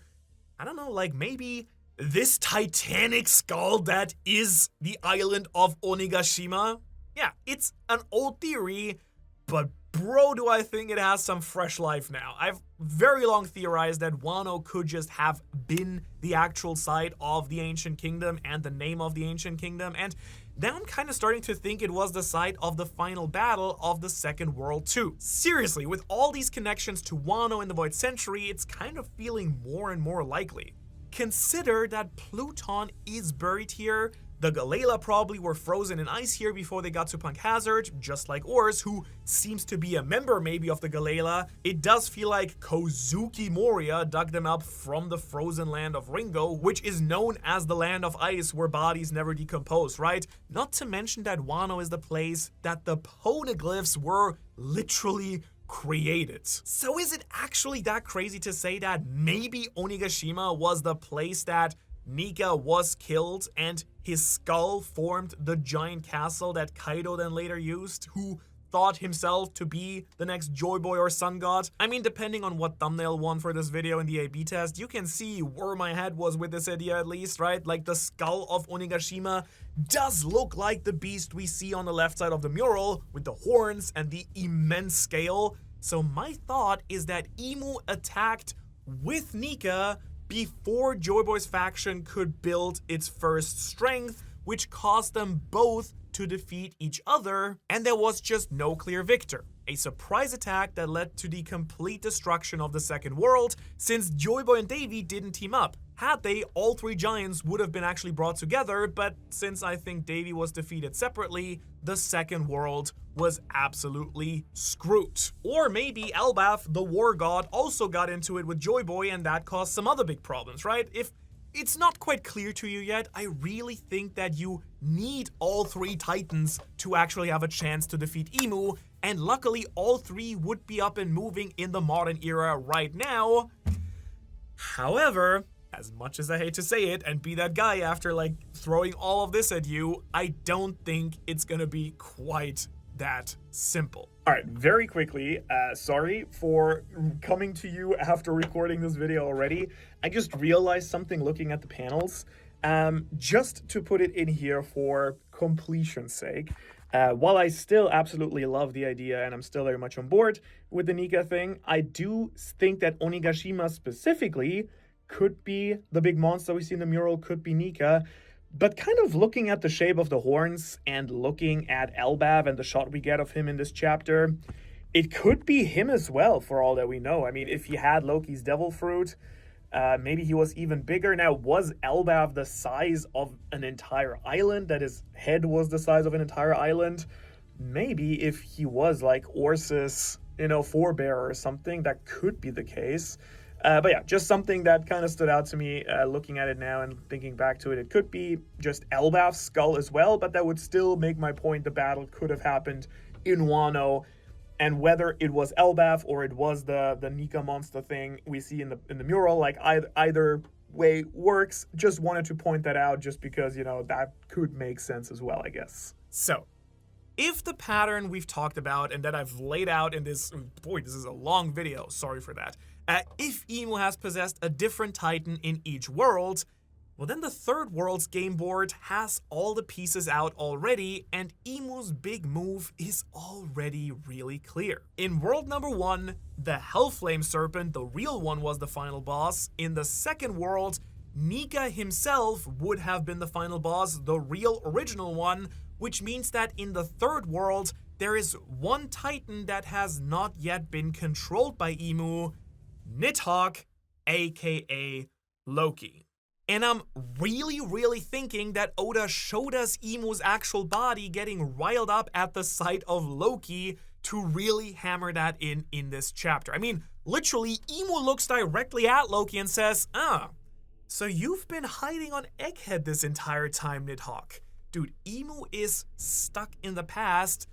I don't know, like maybe this titanic skull that is the island of Onigashima? Yeah, it's an old theory, but bro, do I think it has some fresh life now. I've very long theorized that Wano could just have been the actual site of the Ancient Kingdom and the name of the Ancient Kingdom, and now I'm kind of starting to think it was the site of the final battle of the Second World too. Seriously, with all these connections to Wano and the Void Century, it's kind of feeling more and more likely. Consider that Pluton is buried here. The Galela probably were frozen in ice here before they got to Punk Hazard, just like Ors, who seems to be a member maybe of the Galela. It does feel like Kozuki Moria dug them up from the frozen land of Ringo, which is known as the land of ice where bodies never decompose, right? Not to mention that Wano is the place that the poneglyphs were literally created. So is it actually that crazy to say that maybe Onigashima was the place that Nika was killed and his skull formed the giant castle that Kaido then later used, who thought himself to be the next Joyboy or Sun God? I mean, depending on what thumbnail won for this video in the A/B test, you can see where my head was with this idea at least, right? Like, the skull of Onigashima does look like the beast we see on the left side of the mural, with the horns and the immense scale. So my thought is that Emu attacked with Nika before Joyboy's faction could build its first strength, which caused them both to defeat each other, and there was just no clear victor. A surprise attack that led to the complete destruction of the Second World, since Joyboy and Davy didn't team up. Had they, all three giants would have been actually brought together, but since I think Davy was defeated separately, the Second World was absolutely screwed. Or maybe Elbaf, the war god, also got into it with Joyboy, and that caused some other big problems, right? If it's not quite clear to you yet, I really think that you need all three Titans to actually have a chance to defeat Emu, and luckily all three would be up and moving in the modern era right now. However, as much as I hate to say it and be that guy after like throwing all of this at you, I don't think it's gonna be quite that simple. All right, very quickly, sorry for coming to you after recording this video already. I just realized something looking at the panels. Just to put it in here for completion's sake, while I still absolutely love the idea and I'm still very much on board with the Nika thing, I do think that Onigashima specifically could be the big monster we see in the mural, could be Nika. But kind of looking at the shape of the horns and looking at Elbaf and the shot we get of him in this chapter, it could be him as well for all that we know. I mean, if he had Loki's devil fruit, maybe he was even bigger. Now, was Elbaf the size of an entire island, that his head was the size of an entire island? Maybe if he was like Orsis forebear or something. That could be the case. But yeah, just something that kind of stood out to me looking at it now and thinking back to it. It could be just Elbaf's skull as well, but that would still make my point. The battle could have happened in Wano, and whether it was Elbaf or it was the Nika monster thing we see in the mural, like either way works. Just wanted to point that out just because, that could make sense as well, I guess. So, if the pattern we've talked about and that I've laid out in this, boy, this is a long video, sorry for that. If Imu has possessed a different Titan in each world, well then the third world's game board has all the pieces out already, and Imu's big move is already really clear. In world number 1, the Hellflame Serpent, the real one, was the final boss. In the second world, Nika himself would have been the final boss, the real original one, which means that in the third world, there is one Titan that has not yet been controlled by Imu, Nidhogg, aka Loki. And I'm really thinking that Oda showed us Imu's actual body getting riled up at the sight of Loki to really hammer that in this chapter. I mean, literally, Imu looks directly at Loki and says, so you've been hiding on Egghead this entire time, Nidhogg. Dude, Imu is stuck in the past,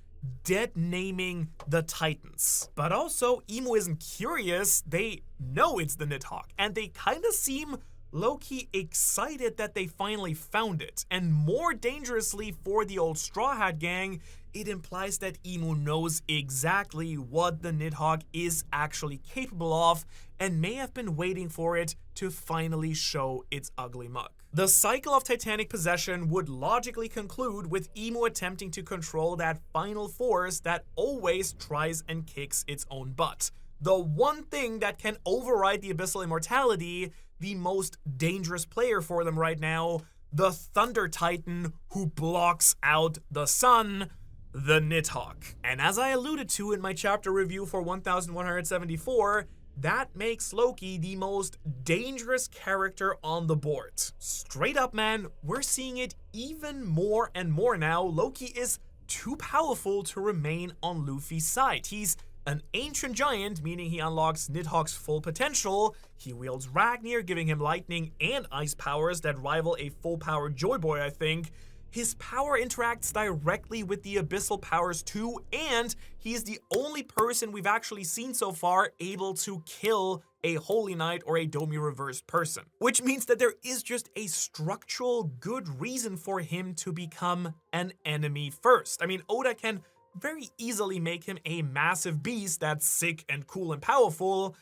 dead naming the Titans. But also, Imu isn't curious, they know it's the Nidhogg, and they kinda seem low-key excited that they finally found it. And more dangerously for the old Straw Hat gang, it implies that Imu knows exactly what the Nidhogg is actually capable of, and may have been waiting for it to finally show its ugly mug. The cycle of Titanic possession would logically conclude with Imu attempting to control that final force that always tries and kicks its own butt. The one thing that can override the Abyssal Immortality, the most dangerous player for them right now, the Thunder Titan who blocks out the sun, the Nidhogg. And as I alluded to in my chapter review for 1174, that makes Loki the most dangerous character on the board. Straight up, man, we're seeing it even more and more now. Loki is too powerful to remain on Luffy's side. He's an ancient giant, meaning he unlocks Nidhogg's full potential. He wields Ragnir, giving him lightning and ice powers that rival a full-powered Joyboy, I think. His power interacts directly with the abyssal powers too, and he's the only person we've actually seen so far able to kill a Holy Knight or a Domi reversed person. Which means that there is just a structural good reason for him to become an enemy first. I mean, Oda can very easily make him a massive beast that's sick and cool and powerful,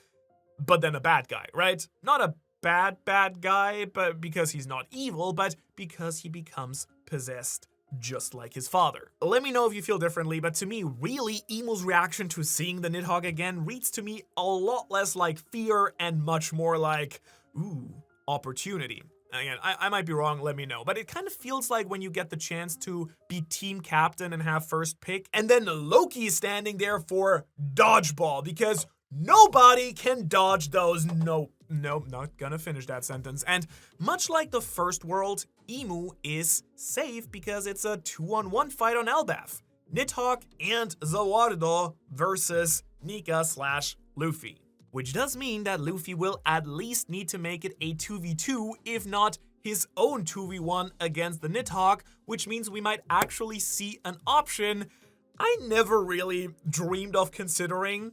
but then a bad guy, right? Not a bad guy, but because he's not evil, but because he becomes possessed just like his father. Let me know if you feel differently, but to me, really, Imu's reaction to seeing the Nidhogg again reads to me a lot less like fear and much more like, ooh, opportunity. Again, I might be wrong, let me know, but it kind of feels like when you get the chance to be team captain and have first pick, and then Loki is standing there for dodgeball, because nobody can dodge those. Nope, not gonna finish that sentence. And much like the first world, Imu is safe because it's a 2-on-1 fight on Elbaf. Nidhogg and Zawardo versus Nika/Luffy. Which does mean that Luffy will at least need to make it a 2v2, if not his own 2v1 against the Nidhogg, which means we might actually see an option I never really dreamed of considering.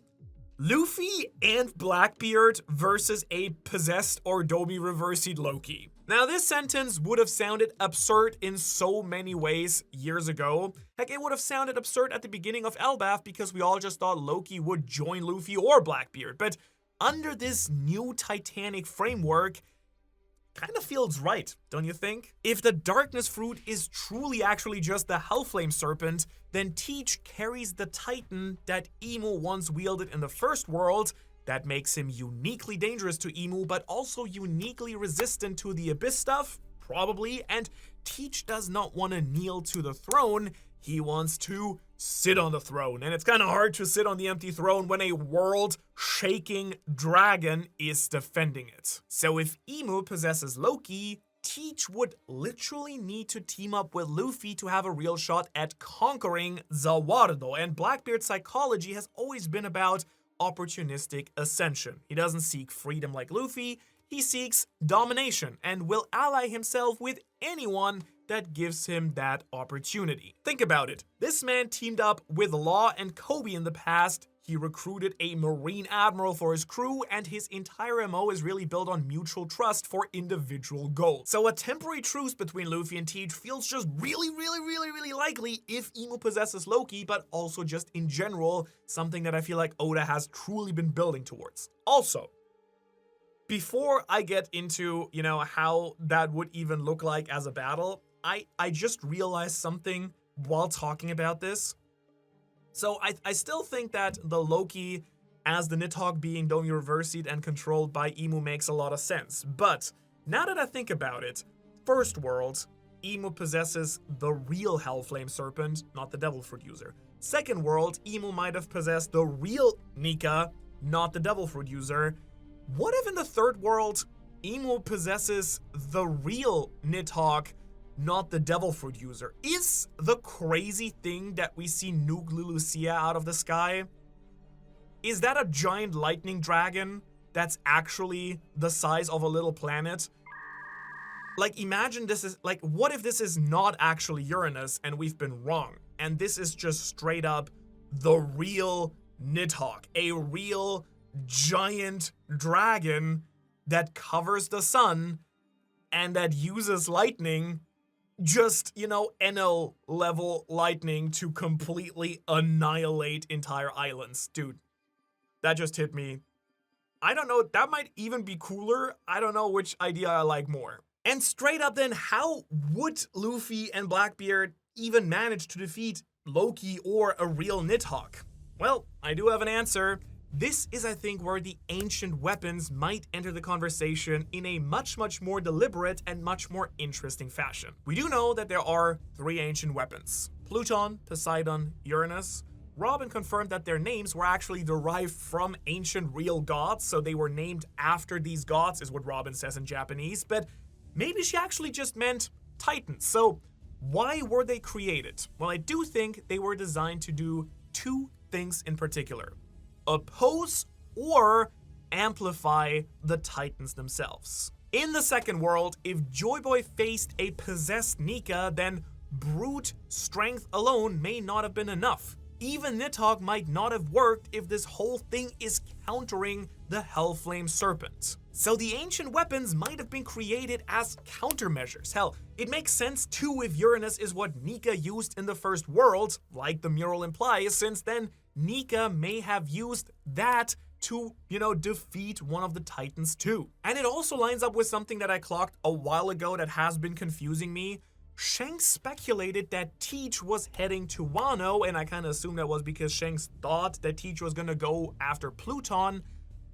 Luffy and Blackbeard versus a possessed or Domi reversed Loki. Now, this sentence would have sounded absurd in so many ways years ago. Heck, it would have sounded absurd at the beginning of Elbaf because we all just thought Loki would join Luffy or Blackbeard. But under this new Titanic framework, kind of feels right, don't you think? If the Darkness Fruit is truly actually just the Hellflame Serpent, then Teach carries the Titan that Imu once wielded in the first world. That makes him uniquely dangerous to Imu, but also uniquely resistant to the Abyss stuff? Probably. And Teach does not want to kneel to the throne, he wants to sit on the throne. And it's kind of hard to sit on the empty throne when a world-shaking dragon is defending it. So if Imu possesses Loki, Teach would literally need to team up with Luffy to have a real shot at conquering Zawardo, and Blackbeard's psychology has always been about opportunistic ascension. He doesn't seek freedom like Luffy, he seeks domination and will ally himself with anyone that gives him that opportunity. Think about it. This man teamed up with Law and Kobe in the past. He recruited a Marine Admiral for his crew, and his entire MO is really built on mutual trust for individual goals. So a temporary truce between Luffy and Teach feels just really likely if Emu possesses Loki, but also just in general, something that I feel like Oda has truly been building towards. Also, before I get into, how that would even look like as a battle, I just realized something while talking about this. So I still think that the Loki as the Nidhogg being Domi reversied and controlled by Emu makes a lot of sense. But now that I think about it, first world, Emu possesses the real Hellflame Serpent, not the Devil Fruit user. Second world, Emu might have possessed the real Nika, not the Devil Fruit user. What if in the third world, Emu possesses the real Nidhogg, not the Devil Fruit user? Is the crazy thing that we see nuke Lulusia out of the sky, is that a giant lightning dragon that's actually the size of a little planet? Like, imagine this is, like, what if this is not actually Uranus and we've been wrong, and this is just straight up the real Nidhogg, a real giant dragon that covers the sun and that uses lightning, just, NL level lightning to completely annihilate entire islands. Dude, that just hit me. I don't know, that might even be cooler. I don't know which idea I like more. And straight up then, how would Luffy and Blackbeard even manage to defeat Loki or a real Nidhogg? Well, I do have an answer. This is, I think, where the ancient weapons might enter the conversation in a much more deliberate and much more interesting fashion. We do know that there are 3 ancient weapons: Pluton, Poseidon, Uranus. Robin confirmed that their names were actually derived from ancient real gods, so they were named after these gods, is what Robin says in Japanese, but maybe she actually just meant Titans. So why were they created? Well, I do think they were designed to do 2 things in particular: oppose or amplify the Titans themselves. In the second world, if Joyboy faced a possessed Nika, then brute strength alone may not have been enough. Even Nidhogg might not have worked if this whole thing is countering the Hellflame Serpent. So the ancient weapons might have been created as countermeasures. Hell, it makes sense too if Uranus is what Nika used in the first world, like the mural implies, since then Nika may have used that to, defeat one of the Titans too. And it also lines up with something that I clocked a while ago that has been confusing me. Shanks speculated that Teach was heading to Wano, and I kind of assumed that was because Shanks thought that Teach was gonna go after Pluton,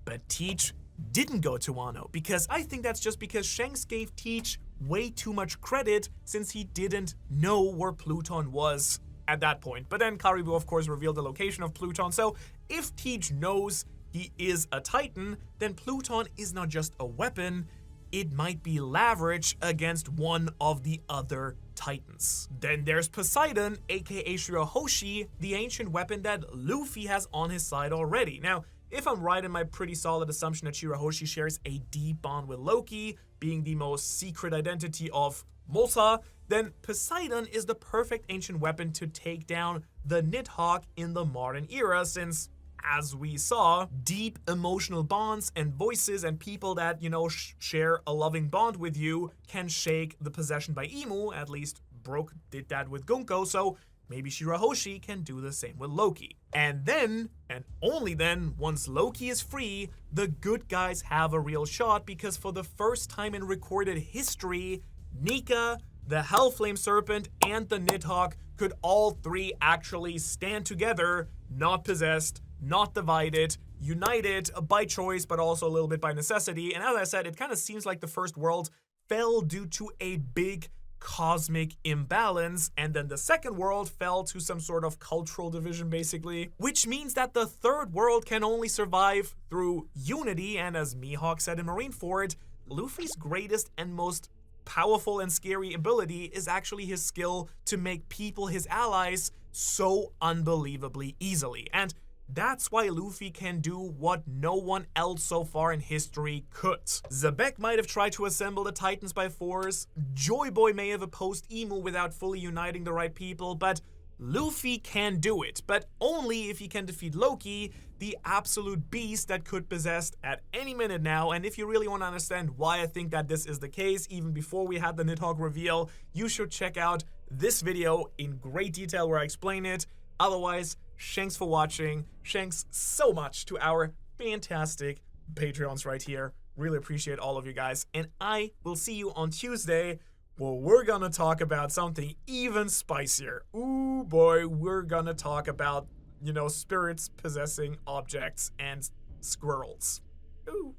but Teach didn't go to Wano, because I think that's just because Shanks gave Teach way too much credit since he didn't know where Pluton was at that point. But then Karibu, of course, revealed the location of Pluton, so if Teach knows he is a Titan, then Pluton is not just a weapon, it might be leverage against one of the other Titans. Then there's Poseidon, aka Shirahoshi, the ancient weapon that Luffy has on his side already. Now, if I'm right in my pretty solid assumption that Shirahoshi shares a deep bond with Loki, being the most secret identity of Mulsa, then Poseidon is the perfect ancient weapon to take down the Nidhogg in the modern era, since, as we saw, deep emotional bonds and voices and people that, share a loving bond with you can shake the possession by Emu. At least Brook did that with Gunko, so maybe Shirahoshi can do the same with Loki. And then, and only then, once Loki is free, the good guys have a real shot, because for the first time in recorded history, Nika, the Hellflame Serpent, and the Nidhogg could all 3 actually stand together, not possessed, not divided, united by choice, but also a little bit by necessity. And as I said, it kind of seems like the first world fell due to a big cosmic imbalance, and then the second world fell to some sort of cultural division, basically, which means that the third world can only survive through unity. And as Mihawk said in Marineford, Luffy's greatest and most powerful and scary ability is actually his skill to make people his allies so unbelievably easily. And that's why Luffy can do what no one else so far in history could. Xebec might have tried to assemble the Titans by force, Joyboy may have opposed Imu without fully uniting the right people, but Luffy can do it, but only if he can defeat Loki, the absolute beast that could possess at any minute now. And if you really want to understand why I think that this is the case, even before we had the Nidhogg reveal, you should check out this video in great detail where I explain it. Otherwise, thanks for watching. Thanks so much to our fantastic Patreons right here. Really appreciate all of you guys. And I will see you on Tuesday. Well, we're gonna talk about something even spicier. Ooh boy, we're gonna talk about, spirits possessing objects and squirrels. Ooh.